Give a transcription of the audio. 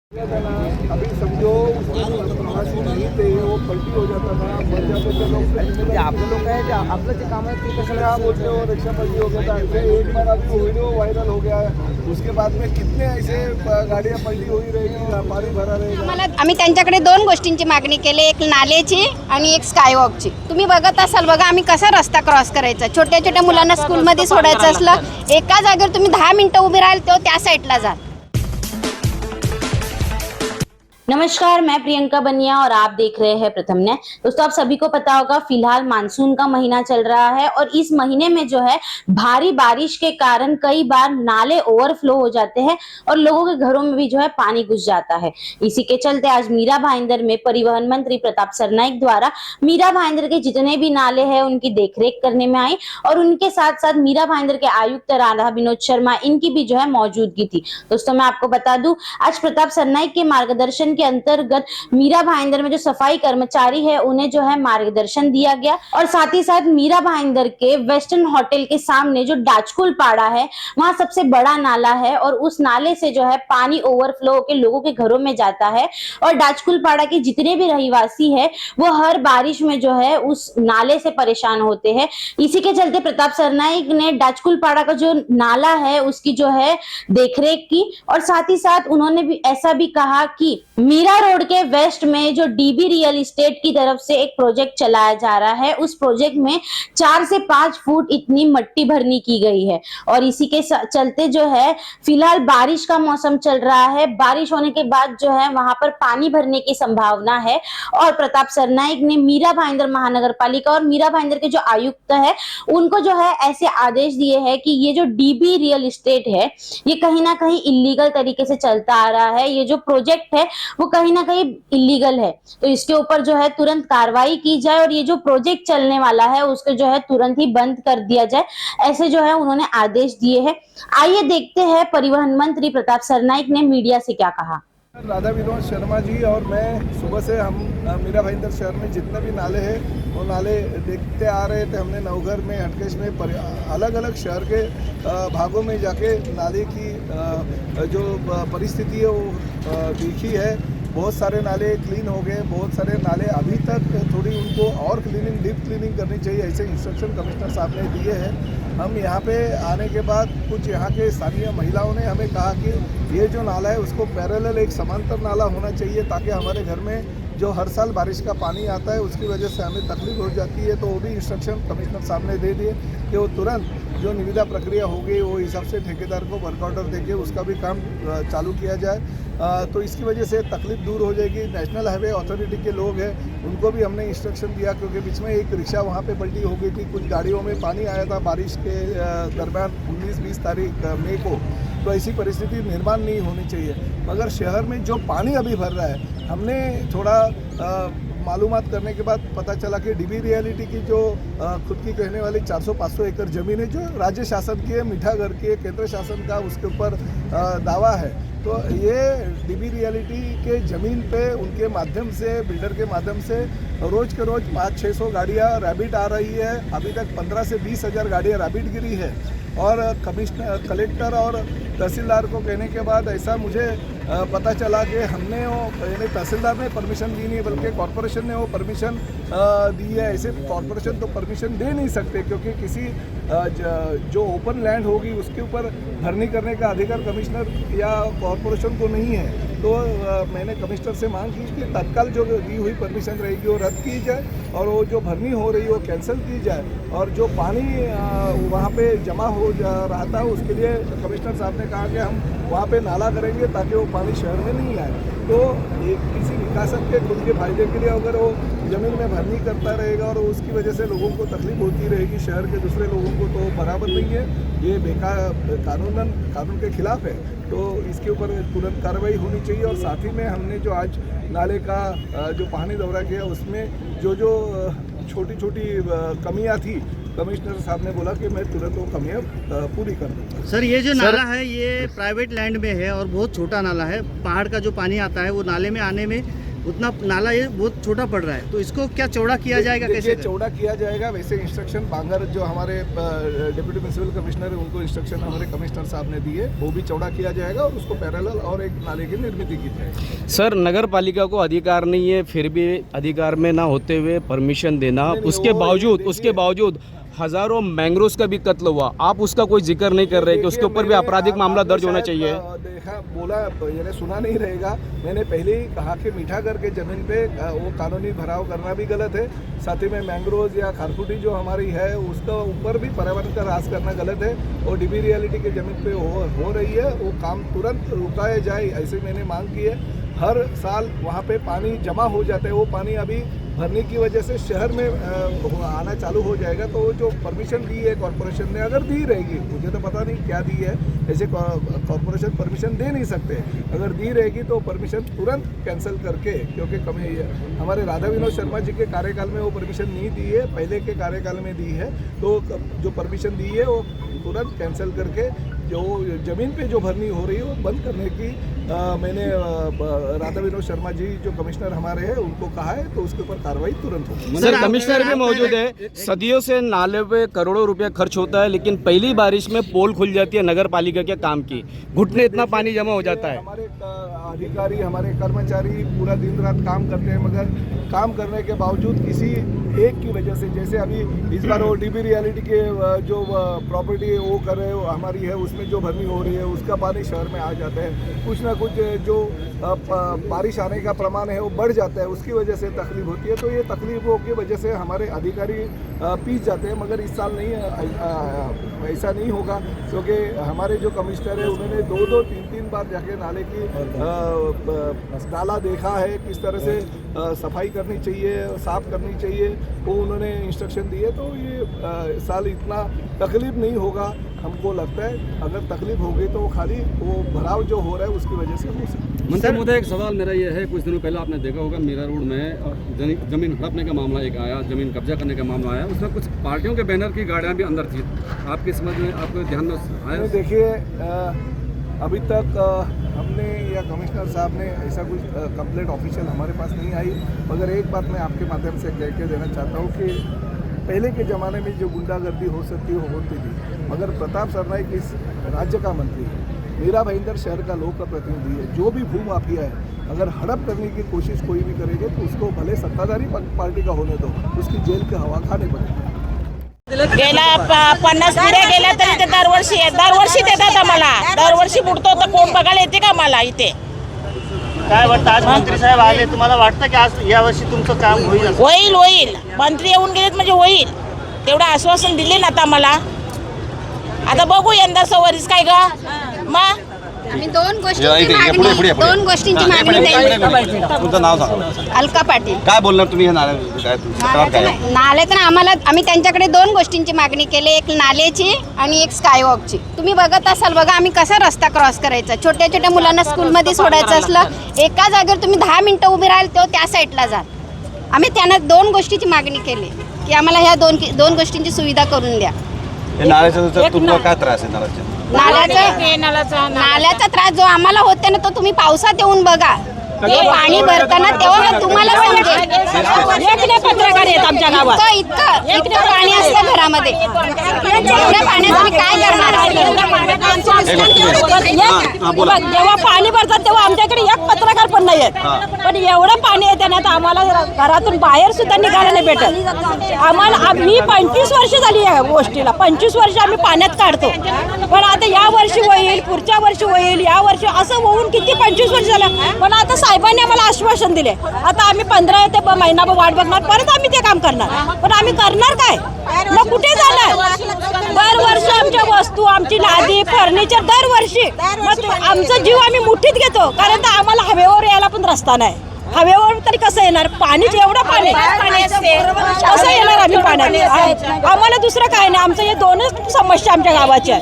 अभी समझो उसमें नहीं थे, वो पलटी हो जाता था, मर जाते थे लोग। आप लोग काय जे आपलं जे काम आहे ते क्या कशाला बोलते हो, रिक्शा पलटी हो गया था। ऐसे एक बार अभी वीडियो वायरल हो गया है, उसके बाद में कितने ऐसे गाड़ियाँ पलटी हुई रहेगी, पानी भरा रहेगा। आम्ही त्यांच्याकडे दोन गोष्टींची मागणी केली, एक नाल्याची आणि एक स्कायवॉकची। तुम्ही बघत असाल बघा, आम्ही कसा रस्ता क्रॉस करायचा, छोट्या छोट्या मुलांना स्कूलमध्ये सोडायचं असलं, एका जागेवर तुम्ही 10 मिनिटं उभे राहाल तो त्या साईडला जा। नमस्कार, मैं प्रियंका बनिया और आप देख रहे हैं प्रथम न्याय। दोस्तों, आप सभी को पता होगा फिलहाल मानसून का महीना चल रहा है और इस महीने में जो है भारी बारिश के कारण कई बार नाले ओवरफ्लो हो जाते हैं और लोगों के घरों में भी जो है पानी घुस जाता है। इसी के चलते आज मीरा भाईंदर में परिवहन मंत्री प्रताप सरनाईक द्वारा मीरा भाईंदर के जितने भी नाले हैं उनकी देखरेख करने में आई और उनके साथ साथ मीरा भाईंदर के आयुक्त राधा विनोद शर्मा इनकी भी जो है मौजूदगी थी। दोस्तों, मैं आपको बता दूं, आज प्रताप सरनाईक के मार्गदर्शन के अंतर्गत मीरा भाईंदर में जो सफाई कर्मचारी है उन्हें जो है मार्गदर्शन दिया गया और साथ ही साथ मीरा भाईंदर के वेस्टर्न होटल के सामने जो डाचकुल पाड़ा है वहां सबसे बड़ा नाला है और उस नाले से जो है पानी ओवरफ्लो होकर लोगों के घरों में जाता है और डाचकुल पाड़ा के जितने भी रहवासी है वो हर बारिश में जो है उस नाले से परेशान होते हैं। इसी के चलते प्रताप सरनाईक ने डाचकुल पाड़ा का जो नाला है उसकी जो है देखरेख की और साथ ही साथ उन्होंने भी ऐसा भी कहा कि मीरा रोड के वेस्ट में जो डीबी रियल एस्टेट की तरफ से एक प्रोजेक्ट चलाया जा रहा है, उस प्रोजेक्ट में 4 से 5 फुट इतनी मट्टी भरनी की गई है और इसी के चलते जो है फिलहाल बारिश का मौसम चल रहा है। बारिश होने के बाद जो है वहां पर पानी भरने की संभावना है और प्रताप सरनाईक ने मीरा भाईंदर महानगर पालिका और मीरा भाईंदर के जो आयुक्त है उनको जो है ऐसे आदेश दिए हैं कि ये जो डीबी रियल एस्टेट है ये कहीं ना कहीं इलीगल तरीके से चलता आ रहा है, ये जो प्रोजेक्ट है वो कहीं ना कहीं इलीगल है, तो इसके ऊपर जो है तुरंत कार्रवाई की जाए और ये जो प्रोजेक्ट चलने वाला है उसको जो है तुरंत ही बंद कर दिया जाए, ऐसे जो है उन्होंने आदेश दिए हैं। आइए देखते हैं परिवहन मंत्री प्रताप सरनाईक ने मीडिया से क्या कहा। राधा विनोद शर्मा जी और मैं सुबह से हम मीरा भाईंदर शहर में जितने भी नाले हैं वो नाले देखते आ रहे थे। हमने नवघर में, हटकेश में, अलग अलग शहर के भागों में जाके नाले की जो परिस्थिति है वो देखी है। बहुत सारे नाले क्लीन हो गए, बहुत सारे नाले अभी तक थोड़ी उनको और क्लीनिंग, डीप क्लीनिंग करनी चाहिए, ऐसे इंस्ट्रक्शन कमिश्नर साहब ने दिए हैं। हम यहाँ पे आने के बाद कुछ यहाँ के स्थानीय महिलाओं ने हमें कहा कि ये जो नाला है उसको पैरेलल एक समांतर नाला होना चाहिए ताकि हमारे घर में जो हर साल बारिश का पानी आता है उसकी वजह से हमें तकलीफ हो जाती है। तो वो भी इंस्ट्रक्शन कमिश्नर साहब ने दे दिए कि वो तुरंत जो निविदा प्रक्रिया होगी वो हिसाब से ठेकेदार को वर्क ऑर्डर देके उसका भी काम चालू किया जाए। तो इसकी वजह से तकलीफ दूर हो जाएगी। नेशनल हाईवे अथॉरिटी के लोग हैं उनको भी हमने इंस्ट्रक्शन दिया क्योंकि बीच में एक रिक्शा वहाँ पे पलटी हो गई थी, कुछ गाड़ियों में पानी आया था बारिश के दरमियान 19-20 तारीख मई को। तो ऐसी परिस्थिति निर्माण नहीं होनी चाहिए। मगर शहर में जो पानी अभी भर रहा है, हमने थोड़ा मालूमात करने के बाद पता चला कि डीबी रियलिटी की जो खुद की कहने वाली 400-500 एकड़ ज़मीन है जो राज्य शासन की है, मीठागढ़ की है, केंद्र शासन का उसके ऊपर दावा है। तो ये डीबी रियलिटी के ज़मीन पे उनके माध्यम से, बिल्डर के माध्यम से रोज़ के रोज़ 500-600 गाड़ियाँ रैबिट आ रही है। अभी तक 15 से 20 हज़ार गाड़ियाँ रैबिट गिरी है और कलेक्टर और तहसीलदार को कहने के बाद ऐसा मुझे पता चला कि हमने वो यानी तहसीलदार ने परमिशन दी नहीं बल्कि कॉरपोरेशन ने वो परमिशन दी है। ऐसे कॉरपोरेशन तो परमिशन दे नहीं सकते क्योंकि किसी जो ओपन लैंड होगी उसके ऊपर भरनी करने का अधिकार कमिश्नर या कॉरपोरेशन को नहीं है। तो मैंने कमिश्नर से मांग की कि तत्काल जो दी हुई परमिशन रहेगी वो रद्द की जाए और वो जो भरनी हो रही है वो कैंसिल की जाए और जो पानी वहाँ पे जमा हो रहा था उसके लिए कमिश्नर साहब ने कहा कि हम वहाँ पे नाला करेंगे ताकि वो पानी शहर में नहीं आए। तो एक किसी विकासक के खुद के फायदे के लिए अगर वो ज़मीन में भरनी करता रहेगा और उसकी वजह से लोगों को तकलीफ होती रहेगी, शहर के दूसरे लोगों को, तो बराबर नहीं है। ये बेकार कानून के खिलाफ है। तो इसके ऊपर तुरंत कार्रवाई होनी चाहिए और साथ ही में हमने जो आज नाले का जो पानी दौरा किया उसमें जो छोटी छोटी कमियां थी, कमिश्नर साहब ने बोला कि मैं तुरंत वो कमियां पूरी कर दूँगा। सर, ये जो नाला है ये प्राइवेट लैंड में है और बहुत छोटा नाला है। पहाड़ का जो पानी आता है वो नाले में आने में उतना नाला ये बहुत छोटा पड़ रहा है, तो इसको क्या चौड़ा किया जाएगा, कैसे चौड़ा किया जाएगा? वैसे इंस्ट्रक्शन बांगर जो हमारे डिप्टी म्युनिसिपल कमिश्नर है उनको इंस्ट्रक्शन हमारे कमिश्नर साहब ने दिए, वो भी चौड़ा किया जाएगा और उसको पैरेलल और एक नाले की निर्मित की जाएगी। सर, नगर पालिका को अधिकार नहीं है, फिर भी अधिकार में ना होते हुए परमिशन देना, उसके बावजूद हजारों मैंग्रोव्स का भी कत्ल हुआ, आप उसका कोई जिक्र नहीं कर रहे कि उसके ऊपर भी आपराधिक मामला दर्ज होना चाहिए? देखा, बोला, यानी सुना नहीं रहेगा। मैंने पहले ही कहा कि मीठा करके जमीन पे वो कानूनी भराव करना भी गलत है, साथ ही में मैंग्रोव्स या खारफूटी जो हमारी है उसका ऊपर भी पर्यावरण का ह्रास करना गलत है और डीबी रियलिटी के जमीन पे हो रही है, वो काम तुरंत रुकाया जाए, ऐसे मैंने मांग की है। हर साल वहाँ पे पानी जमा हो जाता है, वो पानी अभी भरने की वजह से शहर में आना चालू हो जाएगा, तो वो जो परमिशन दी है कॉर्पोरेशन ने, अगर दी रहेगी, मुझे तो पता नहीं क्या दी है, ऐसे कॉर्पोरेशन परमिशन दे नहीं सकते, अगर दी रहेगी तो परमिशन तुरंत कैंसिल करके, क्योंकि हमारे राधा विनोद शर्मा जी के कार्यकाल में वो परमिशन नहीं दी है, पहले के कार्यकाल में दी है, तो जो परमिशन दी है वो तुरंत कैंसिल करके जो ज़मीन पे जो भरनी हो रही है वो बंद करने की मैंने राधा विनोद शर्मा जी जो कमिश्नर हमारे हैं उनको कहा है, तो उसके ऊपर कार्रवाई तुरंत होगी। सर, कमिश्नर भी मौजूद है। सदियों से नाले पे करोड़ों रुपए खर्च होता है, लेकिन पहली बारिश में पोल खुल जाती है नगर पालिका के काम की, घुटने इतना पानी जमा हो जाता है। हमारे अधिकारी, हमारे कर्मचारी पूरा दिन रात काम करते हैं, मगर काम करने के बावजूद किसी एक की वजह से, जैसे अभी इस बार वो डीबी रियलिटी के जो प्रॉपर्टी वो कर रहे हो हमारी है, उसमें जो भरनी हो रही है उसका पानी शहर में आ जाता है, कुछ ना कुछ जो बारिश आने का प्रमाण है वो बढ़ जाता है, उसकी वजह से तकलीफ होती है। तो ये तकलीफों की वजह से हमारे अधिकारी पीछे जाते हैं, मगर इस साल नहीं, ऐसा नहीं होगा, क्योंकि हमारे जो कमिश्नर है उन्होंने 2-2, 3-3 बार जाके नाले की नाला देखा है, किस तरह से सफाई करनी चाहिए, साफ करनी चाहिए, वो उन्होंने इंस्ट्रक्शन दिए, तो ये साल इतना तकलीफ नहीं होगा हमको लगता है। अगर तकलीफ होगी तो खाली वो भराव जो हो रहा है उसकी वजह से हो सकता है। मंत्री महोदय, एक सवाल मेरा ये है, कुछ दिनों पहले आपने देखा होगा मीरा रोड में जमीन हड़पने का मामला एक आया, जमीन कब्जा करने का मामला आया, उसमें कुछ पार्टियों के बैनर की गाड़ियाँ भी अंदर थी, आपकी समझ में, आपको ध्यान में आया? देखिए, अभी तक हमने या कमिश्नर साहब ने ऐसा कुछ कंप्लेंट ऑफिशियल हमारे पास नहीं आई, मगर एक बात मैं आपके माध्यम से कह के देना चाहता हूँ कि पहले के ज़माने में जो गुंडागर्दी हो सकती है वो होती थी, मगर प्रताप सरनाईक इस राज्य का मंत्री है, मीरा भाईंदर शहर का लोक प्रतिनिधि है, जो भी भू माफिया है अगर हड़प करने की कोशिश कोई भी करेगा तो उसको भले सत्ताधारी पार्टी का होने दो, उसकी जेल के हवा खाने पड़ेगी। गेला 50 पिढ्या गेल्या तरी ते दरवर्षी देतात आम्हाला, दरवर्षी बुडतो, तर कोण बघायला येते का मला इथे? काय वाटतं, आज मंत्री साहेब आले, तुम्हाला वाटतं की आज यावर्षी तुमचं काम होईल? होईल, मंत्री येऊन गेलेत म्हणजे होईल, तेवढं आश्वासन दिले ना आता मला, आता बघू यंदा सवारीच काय ग मग. आम्ही दोन गोष्टींची मागणी तुमचं नाव सांगा. अलका पाटील. काय बोलणार तुम्ही हे नाल्यात आम्ही त्यांच्याकडे दोन गोष्टींची मागणी केली, एक नाल्याची आणि एक स्कायवॉकची. तुम्ही बघत असाल बघा आम्ही कसा रस्ता क्रॉस करायचा, छोट्या छोट्या मुलांना स्कूलमध्ये सोडायचं असलं, एका जागेवर तुम्ही 10 मिनिटं उभी राहाल तो त्या साईडला जाल. आम्ही त्यांना दोन गोष्टीची मागणी केली की आम्हाला ह्या दोन गोष्टींची सुविधा करून द्या. तुम्हाला काय त्रास आहे नाल्याचा त्रास जो आम्हाला होते ना तो तुम्ही पावसात येऊन बघा, पाणी भरताना तेव्हा तुम्हाला समजेल. पत्रकार आहेत आमच्या गावात, इतकं पाणी असतं घरामध्ये, एवढ्या पाण्यात तुम्ही काय करणार? जेव्हा पाणी भरतात तेव्हा आमच्याकडे एक पत्रकार पण नाही आहेत, पण एवढं पाणी येते ना तर आम्हाला घरातून बाहेर सुद्धा निघायला नाही भेटत. आम्हाला मी 25 वर्ष झाली या गोष्टीला, 25 वर्ष आम्ही पाण्यात काढतो, पण आता या वर्षी होईल, पुढच्या वर्षी होईल, या वर्षी असं होऊन किती 25 वर्ष झालं. पण आता साहेबांनी आम्हाला आश्वासन दिले, आता आम्ही 15 ते महिनाभर वाट बघणार, परत आम्ही ते काम करणार, पण आम्ही करणार काय मग, कुठे जाणार? दरवर्षी आमच्या वस्तू, आमची लादी, फर्निचर दरवर्षी, मग आमचा जीव आम्ही मुठीत घेतो, कारण तर आम्हाला हवेवर यायला पण रस्ता नाही. हवेवर तरी कसं येणार? पाणीच एवढं पाणी कसं येणार आम्ही पाण्यात? आम्हाला दुसरं काय नाही, आमचं हे दोनच समस्या आमच्या गावाच्या.